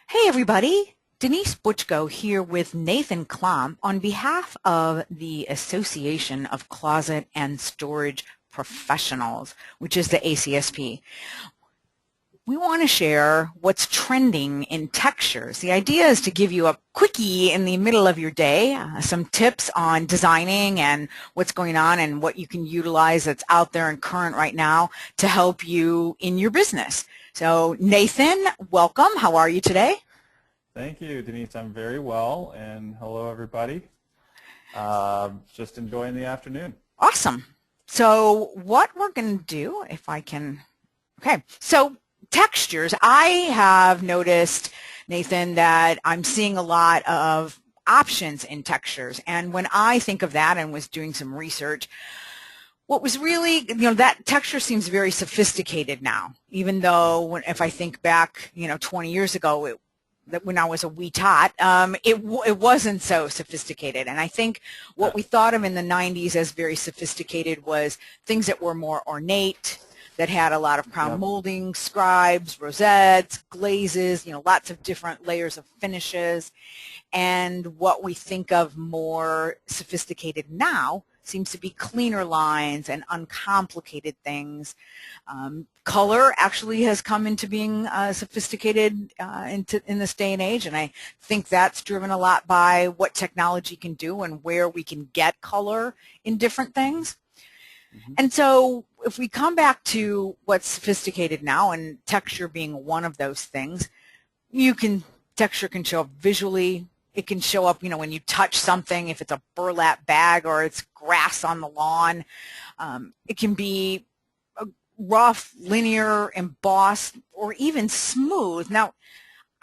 Hey everybody, Denise Butchko here with Nathan Klomp on behalf of the Association of Closet and Storage Professionals, which is the ACSP. We want to share what's trending in textures. The idea is to give you a quickie in the middle of your day, some tips on designing and what's going on and what you can utilize that's out there and current right now to help you in your business. So Nathan, welcome. How are you today? Thank you, Denise. I'm very well, and hello, everybody. Just enjoying the afternoon. Awesome. So what we're going to do, if I can, okay, so textures, I have noticed, Nathan, that I'm seeing a lot of options in textures. And when I think of that and was doing some research, what was really, that texture seems very sophisticated now, even though if I think back, 20 years ago, that when I was a wee tot, it wasn't so sophisticated. And I think what we thought of in the 90s as very sophisticated was things that were more ornate, that had a lot of crown molding, scribes, rosettes, glazes, lots of different layers of finishes. And what we think of more sophisticated now seems to be cleaner lines and uncomplicated things. Color actually has come into being sophisticated in this day and age, and I think that's driven a lot by what technology can do and where we can get color in different things. And so if we come back to what's sophisticated now, and texture being one of those things, texture can show up visually. It can show up, when you touch something, if it's a burlap bag or it's grass on the lawn. It can be rough, linear, embossed, or even smooth. Now,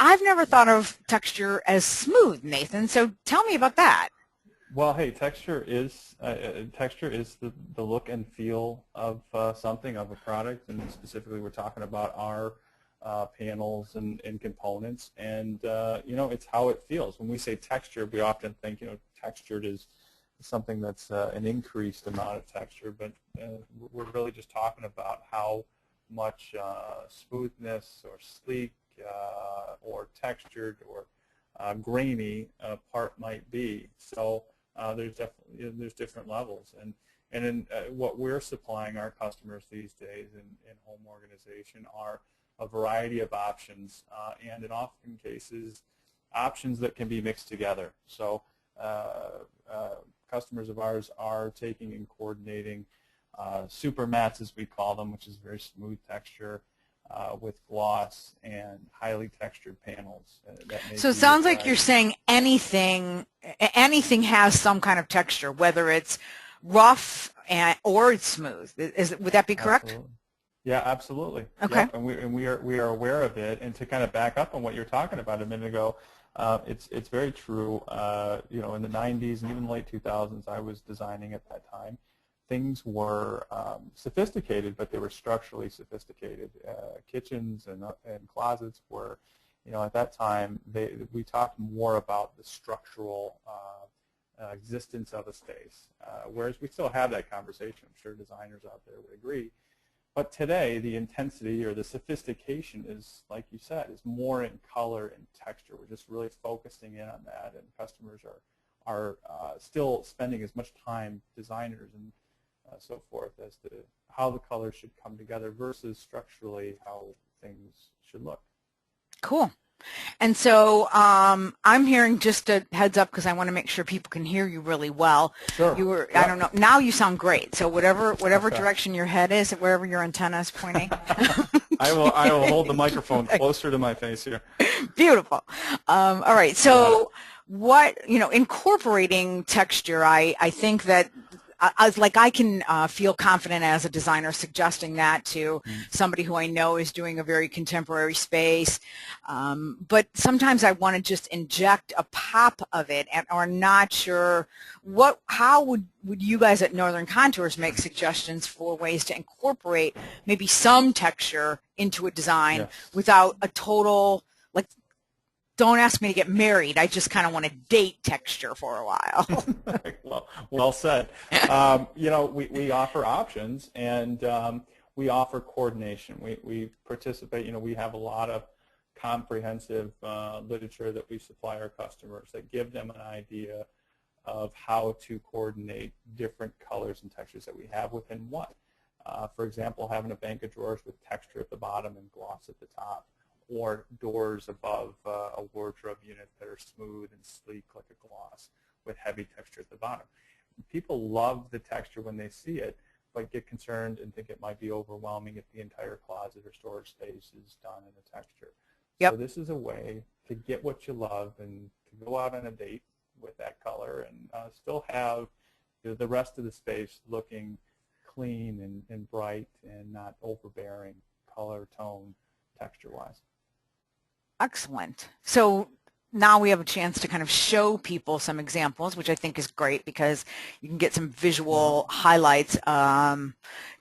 I've never thought of texture as smooth, Nathan, so tell me about that. Well, hey, texture is the look and feel of something, of a product, and specifically we're talking about our panels and components, and it's how it feels. When we say texture, we often think textured is something that's an increased amount of texture, but we're really just talking about how much smoothness or sleek or textured or grainy a part might be. So there's different levels, and in what we're supplying our customers these days in home organization are a variety of options, and in often cases, options that can be mixed together. So customers of ours are taking and coordinating super mats, as we call them, which is very smooth texture, with gloss and highly textured panels. So it sounds like you're saying anything has some kind of texture, whether it's rough or it's smooth. Would that be correct? Absolutely. Yeah, absolutely. Okay. Yep. And we are aware of it. And to kind of back up on what you're talking about a minute ago, it's very true. In the 90s and even late 2000s, I was designing at that time. Things were sophisticated, but they were structurally sophisticated. Kitchens and closets were, at that time, we talked more about the structural existence of a space, whereas we still have that conversation. I'm sure designers out there would agree. But today, the intensity or the sophistication is, like you said, is more in color and texture. We're just really focusing in on that, and customers are still spending as much time, designers and so forth, as to how the colors should come together versus structurally how things should look. Cool. And so I'm hearing, just a heads up because I want to make sure people can hear you really well. Sure. I don't know. Now you sound great. So whatever direction your head is, wherever your antenna is pointing. I will hold the microphone closer to my face here. Beautiful. All right. So incorporating texture, I think that I can feel confident as a designer suggesting that to somebody who I know is doing a very contemporary space. But sometimes I want to just inject a pop of it and are not sure how would you guys at Northern Contours make suggestions for ways to incorporate maybe some texture into a design without a total, like, don't ask me to get married. I just kind of want to date texture for a while. well said. We offer options, and we offer coordination. We participate. We have a lot of comprehensive literature that we supply our customers that give them an idea of how to coordinate different colors and textures that we have within what. For example, having a bank of drawers with texture at the bottom and gloss at the top, or doors above a wardrobe unit that are smooth and sleek like a gloss with heavy texture at the bottom. People love the texture when they see it, but get concerned and think it might be overwhelming if the entire closet or storage space is done in a texture. Yep. So this is a way to get what you love and to go out on a date with that color and still have the rest of the space looking clean and bright and not overbearing color, tone, texture-wise. Excellent. So now we have a chance to kind of show people some examples, which I think is great because you can get some visual highlights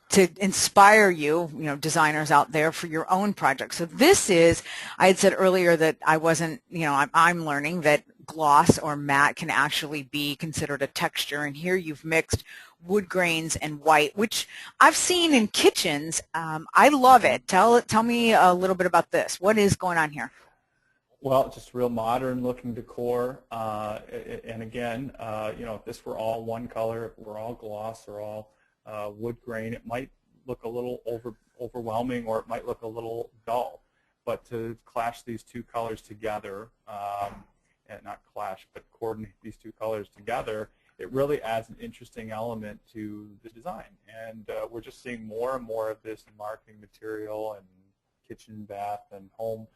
to inspire you, designers out there for your own project. So this is, I had said earlier that I wasn't, I'm learning that gloss or matte can actually be considered a texture, and here you've mixed wood grains and white, which I've seen in kitchens. I love it. Tell me a little bit about this. What is going on here? Well, just real modern looking decor, and again, if this were all one color, if we're all gloss or all wood grain, it might look a little overwhelming, or it might look a little dull. But to clash these two colors together, and not clash, but coordinate these two colors together, it really adds an interesting element to the design. And we're just seeing more and more of this in marketing material and kitchen, bath, and home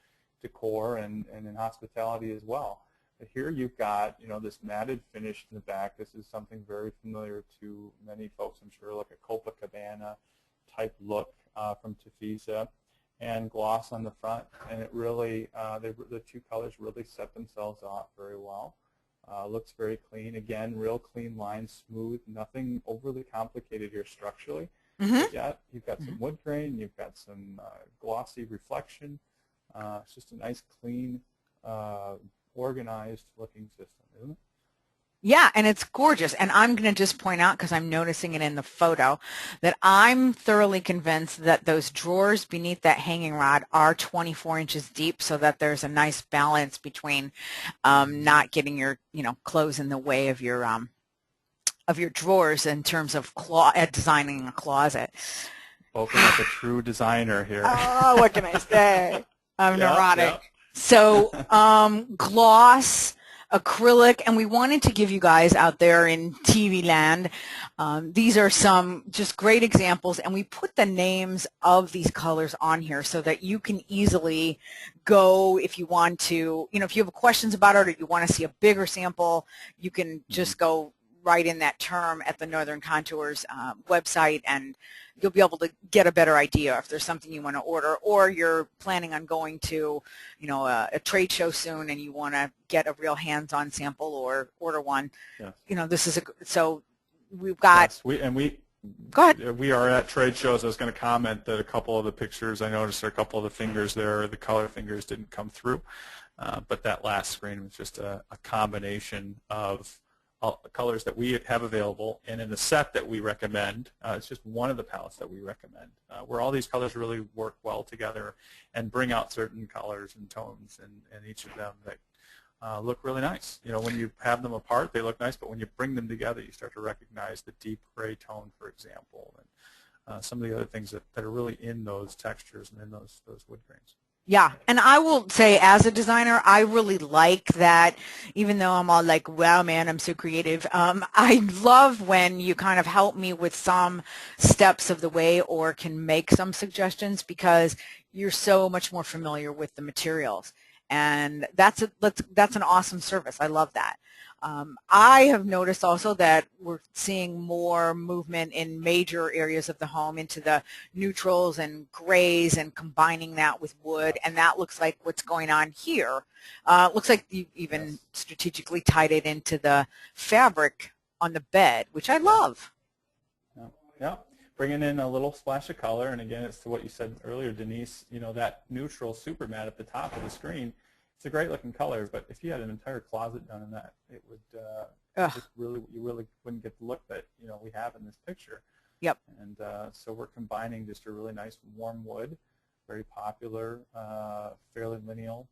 decor, and in hospitality as well. But here you've got, this matted finish in the back. This is something very familiar to many folks, I'm sure, like a Copacabana type look from Tefisa, and gloss on the front. And it really, the two colors really set themselves off very well. Looks very clean. Again, real clean lines, smooth, nothing overly complicated here structurally. Mm-hmm. Yeah, you've got some wood grain, you've got some glossy reflection. It's just a nice, clean, organized looking system, isn't it? Yeah, and it's gorgeous. And I'm going to just point out, because I'm noticing it in the photo, that I'm thoroughly convinced that those drawers beneath that hanging rod are 24 inches deep, so that there's a nice balance between not getting your clothes in the way of your drawers in terms of designing a closet. Spoken like a true designer here. Oh, what can I say? I'm neurotic. Yeah. So gloss, acrylic, and we wanted to give you guys out there in TV land, these are some just great examples, and we put the names of these colors on here so that you can easily go, if you want to, if you have questions about it or you want to see a bigger sample, you can just go right in that term at the Northern Contours website, and you'll be able to get a better idea if there's something you want to order, or you're planning on going to, a trade show soon and you want to get a real hands-on sample or order one. Yes. This is so we've got. Yes, go ahead. We are at trade shows. I was going to comment that a couple of the pictures, I noticed a couple of the fingers there, the color fingers didn't come through, but that last screen was just a combination of colors that we have available, and in the set that we recommend, it's just one of the palettes that we recommend, where all these colors really work well together and bring out certain colors and tones in each of them that look really nice. When you have them apart, they look nice, but when you bring them together, you start to recognize the deep gray tone, for example, and some of the other things that are really in those textures and in those wood grains. Yeah, and I will say, as a designer, I really like that, even though I'm all like, wow, man, I'm so creative. I love when you kind of help me with some steps of the way or can make some suggestions, because you're so much more familiar with the materials. And that's an awesome service. I love that. I have noticed also that we're seeing more movement in major areas of the home into the neutrals and grays and combining that with wood, and that looks like what's going on here. Looks like you even strategically tied it into the fabric on the bed, which I love. Yeah. Bringing in a little splash of color, and again, it's to what you said earlier, Denise, that neutral super matte at the top of the screen. It's a great looking color, but if you had an entire closet done in that, it would just you really wouldn't get the look that we have in this picture. Yep. And so we're combining just a really nice warm wood very popular, fairly lineal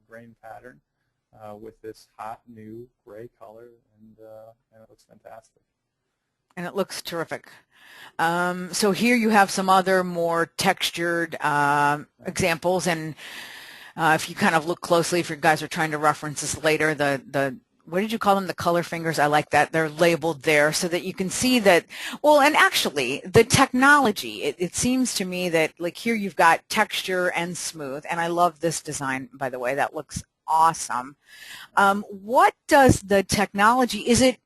grain pattern with this hot new gray color, and it looks fantastic. And it looks terrific. So here you have some other more textured examples, and if you kind of look closely, if you guys are trying to reference this later, the what did you call them? The color fingers. I like that. They're labeled there so that you can see that, well, and actually the technology, it seems to me that like here you've got texture and smooth, and I love this design, by the way. That looks awesome. What does the technology, is it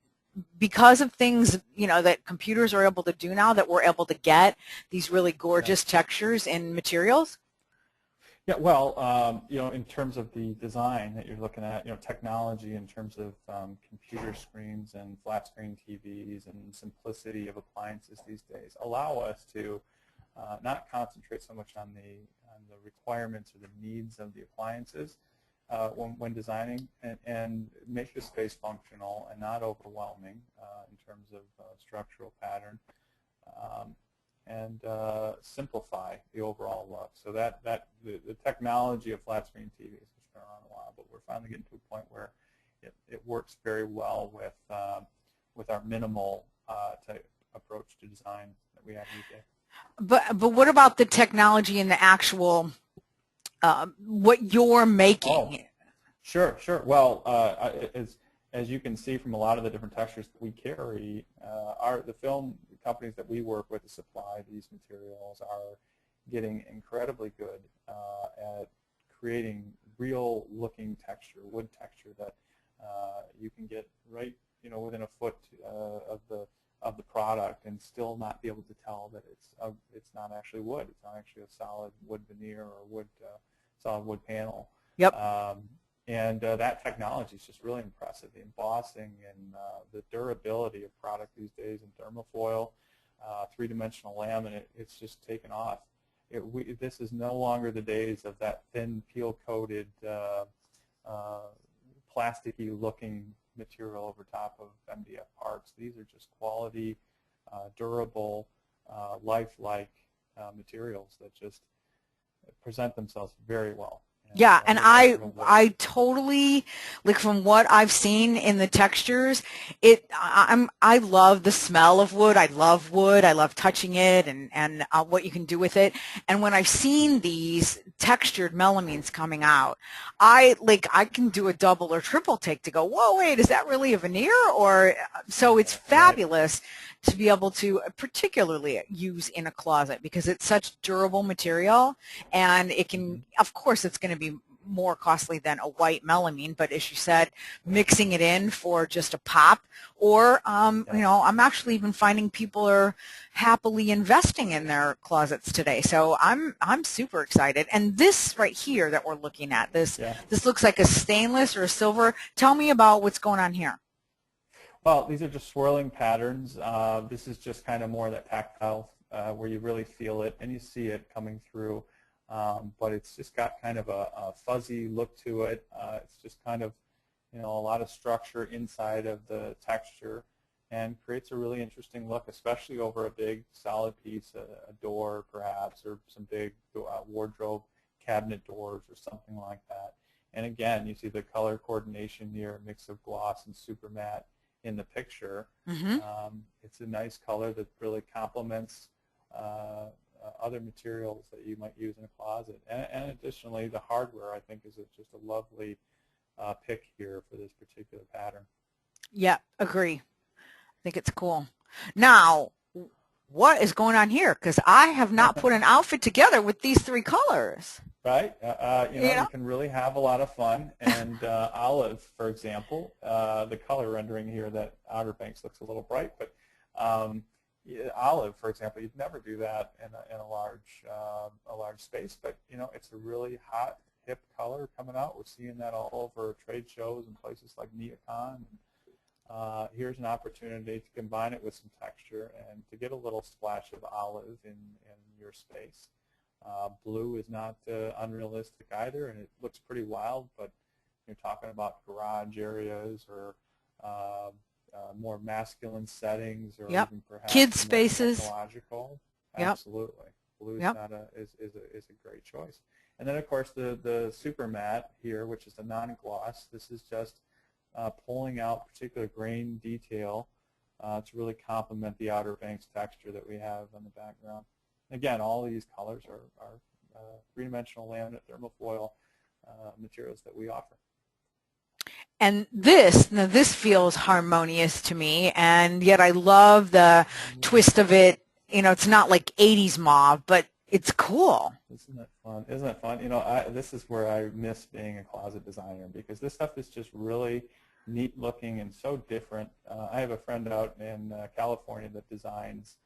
because of things, you know, that computers are able to do now that we're able to get these really gorgeous textures in materials? Yeah, well, you know, in terms of the design that you're looking at, you know, technology in terms of computer screens and flat screen TVs and simplicity of appliances these days allow us to not concentrate so much on the requirements or the needs of the appliances when designing, and make the space functional and not overwhelming in terms of structural pattern. And simplify the overall look. So that the technology of flat screen TVs has been around a while, but we're finally getting to a point where it works very well with our minimal type approach to design that we have these days. But what about the technology and the actual what you're making? Oh, sure. Well, as you can see from a lot of the different textures that we carry, the film companies that we work with to supply these materials are getting incredibly good at creating real looking texture, wood texture that you can get right, you know, within a foot of the product and still not be able to tell that it's not actually wood. It's not actually a solid wood veneer or solid wood panel. Yep. And that technology is just really impressive. The embossing and the durability of product these days in thermofoil, three-dimensional laminate, it's just taken off. This is no longer the days of that thin peel-coated, plasticky-looking material over top of MDF parts. These are just quality, durable, lifelike materials that just present themselves very well. Yeah, and I totally, like from what I've seen in the textures, I love the smell of wood. I love wood. I love touching it and what you can do with it. And when I've seen these textured melamines coming out, I can do a double or triple take to go, whoa, wait, is that really a veneer? Or so it's fabulous to be able to particularly use in a closet because it's such durable material, and it can, of course, it's going to be more costly than a white melamine, but as you said, mixing it in for just a pop, or you know, I'm actually even finding people are happily investing in their closets today. So I'm super excited. And this right here that we're looking at, this looks like a stainless or a silver. Tell me about what's going on here. Well, these are just swirling patterns. This is just kind of more that tactile where you really feel it and you see it coming through. But it's just got kind of a fuzzy look to it. It's just kind of, you know, a lot of structure inside of the texture and creates a really interesting look, especially over a big solid piece, a door perhaps, or some big wardrobe cabinet doors or something like that. And again, you see the color coordination here, a mix of gloss and super matte in the picture. It's a nice color that really complements other materials that you might use in a closet. And additionally, the hardware, I think, is just a lovely pick here for this particular pattern. Yeah, agree. I think it's cool. Now, what is going on here? Because I have not put an outfit together with these three colors. Right. You can really have a lot of fun. And olive, for example, the color rendering here, that Outer Banks looks a little bright, but olive, for example, you'd never do that in a large space. But you know, it's a really hot, hip color coming out. We're seeing that all over trade shows and places like NeoCon. Here's an opportunity to combine it with some texture and to get a little splash of olive in your space. Blue is not unrealistic either, and it looks pretty wild, but you're talking about garage areas or more masculine settings or even perhaps kids spaces. Technological. Absolutely. blue is Yep. is a great choice. And then of course the super matte here, which is the non-gloss. This is just pulling out particular grain detail to really complement the Outer Banks texture that we have on the background. Again, all these colors are three-dimensional laminate thermofoil materials that we offer. And this feels harmonious to me, and yet I love the twist of it. It's not like 80s mauve, but it's cool. Isn't that fun? Isn't that fun? This is where I miss being a closet designer, because this stuff is just really neat looking and so different. I have a friend out in California that designs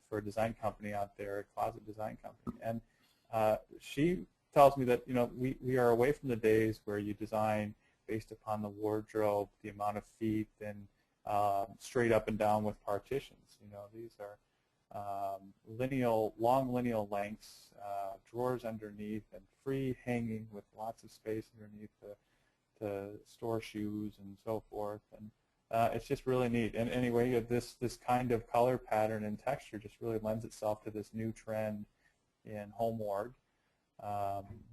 for a design company out there, a closet design company, and she tells me that we are away from the days where you design based upon the wardrobe, the amount of feet, and straight up and down with partitions. These are long lineal lengths, drawers underneath, and free hanging with lots of space underneath to store shoes and so forth. And it's just really neat. And anyway, this kind of color pattern and texture just really lends itself to this new trend in home ward.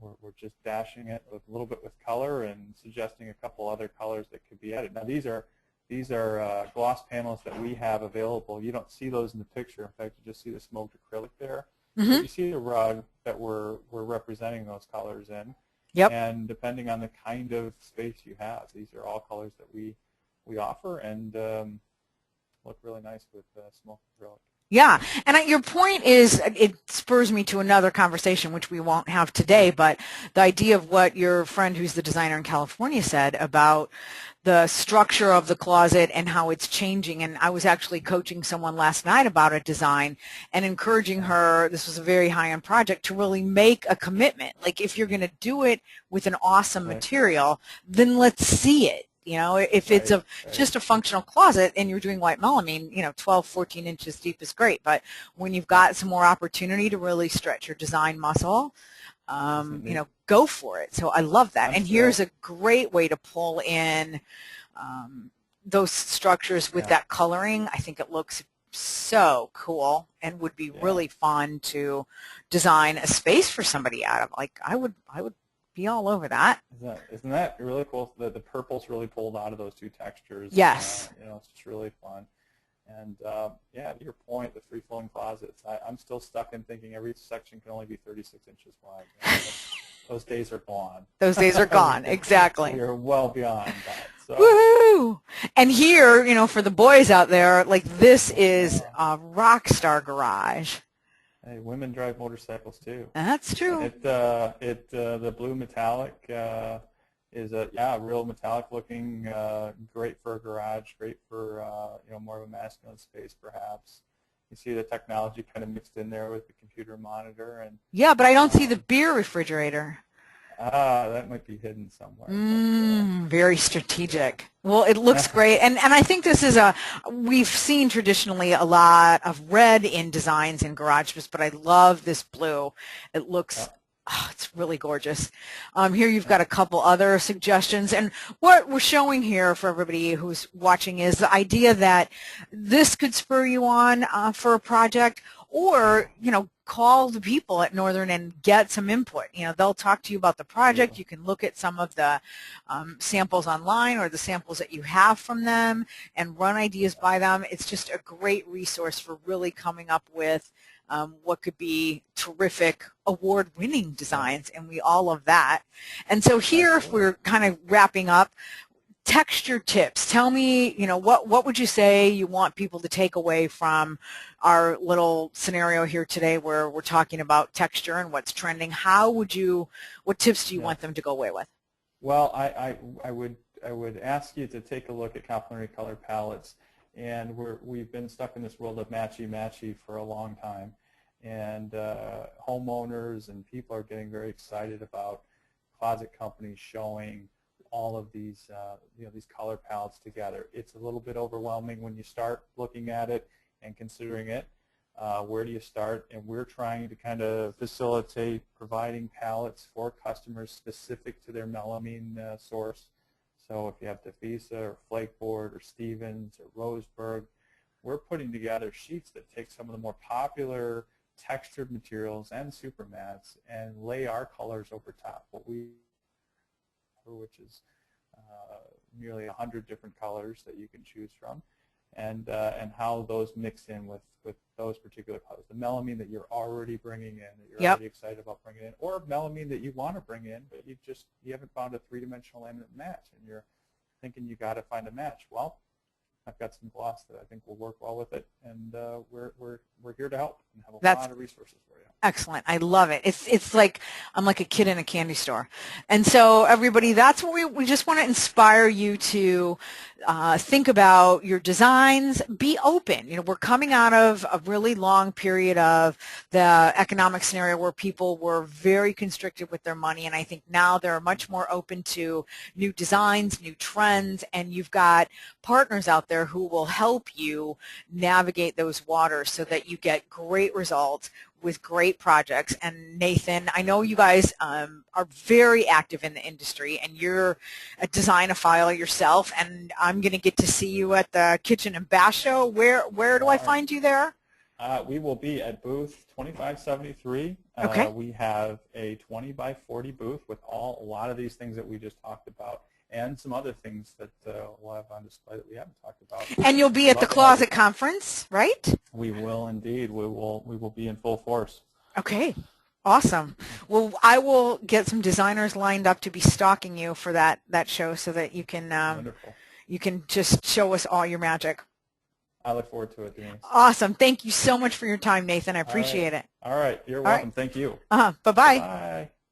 We're just dashing it with a little bit with color and suggesting a couple other colors that could be added. Now these are gloss panels that we have available. You don't see those in the picture. In fact, you just see the smoked acrylic there. Mm-hmm. But you see the rug that we're representing those colors in. Yep. And depending on the kind of space you have, these are all colors that we offer and look really nice with smoked acrylic. Yeah, and your point is, it spurs me to another conversation, which we won't have today, but the idea of what your friend who's the designer in California said about the structure of the closet and how it's changing. And I was actually coaching someone last night about a design and encouraging her, this was a very high-end project, to really make a commitment. Like, if you're going to do it with an awesome material, then let's see it. If it's just a functional closet and you're doing white melamine, 12, 14 inches deep is great. But when you've got some more opportunity to really stretch your design muscle, go for it. So I love that. And here's a great way to pull in those structures with that coloring. I think it looks so cool and would be really fun to design a space for somebody out of. Like, I would be all over that. Isn't that really cool? The purple's really pulled out of those two textures. Yes. It's just really fun. And to your point, the free-flowing closets, I'm still stuck in thinking every section can only be 36 inches wide. Those days are gone. Those days are gone, exactly. We are well beyond that. So. Woohoo! And here, for the boys out there, like, this is a rock star garage. Hey, women drive motorcycles too. That's true. The blue metallic is a real metallic looking, great for a garage, great for more of a masculine space perhaps. You see the technology kind of mixed in there with the computer monitor and. Yeah, but I don't see the beer refrigerator. That might be hidden somewhere. Very strategic. Well, it looks great. And I think this is we've seen traditionally a lot of red in designs in garages, but I love this blue. It looks, it's really gorgeous. Here you've got a couple other suggestions. And what we're showing here for everybody who's watching is the idea that this could spur you on for a project, or, call the people at Northern and get some input. They'll talk to you about the project. You can look at some of the samples online or the samples that you have from them and run ideas by them. It's just a great resource for really coming up with what could be terrific award-winning designs, and we all love that. And so here, if we're kind of wrapping up, texture tips. Tell me, what would you say you want people to take away from our little scenario here today where we're talking about texture and what's trending? What tips do you want them to go away with? Well, I would ask you to take a look at complementary color palettes, and we've been stuck in this world of matchy for a long time, and homeowners and people are getting very excited about closet companies showing all of these these color palettes together. It's a little bit overwhelming when you start looking at it and considering it. Where do you start? And we're trying to kind of facilitate providing palettes for customers specific to their melamine source. So if you have Tefisa or Flakeboard or Stevens or Roseburg, we're putting together sheets that take some of the more popular textured materials and super mats and lay our colors over top. Which is nearly 100 different colors that you can choose from, and how those mix in with those particular colors. The melamine that you're already bringing in, that you're Yep. already excited about bringing in, or melamine that you want to bring in, but you haven't found a three-dimensional laminate match, and you're thinking you got to find a match. Well, I've got some gloss that I think will work well with it, and we're here to help and have a lot of resources for you. Excellent. I love it. It's like I'm like a kid in a candy store. And so everybody, that's what we just want to inspire you to think about your designs. Be open. You know, we're coming out of a really long period of the economic scenario where people were very constricted with their money, and I think now they're much more open to new designs, new trends, and you've got partners out there who will help you navigate those waters so that you get great results with great projects. And Nathan, I know you guys are very active in the industry, and you're a designophile yourself, and I'm going to get to see you at the Kitchen and Bath Show. Where do I find you there? We will be at booth 2573. Okay. We have a 20 by 40 booth with a lot of these things that we just talked about, and some other things that we'll have on display that we haven't talked about. And you'll be at the Closet Conference, right? We will indeed. We will be in full force. Okay. Awesome. Well, I will get some designers lined up to be stalking you for that show so that you can Wonderful. You can just show us all your magic. I look forward to it, Denise. Awesome. Thank you so much for your time, Nathan. I appreciate it. All right. You're welcome. Thank you. Bye-bye. Bye.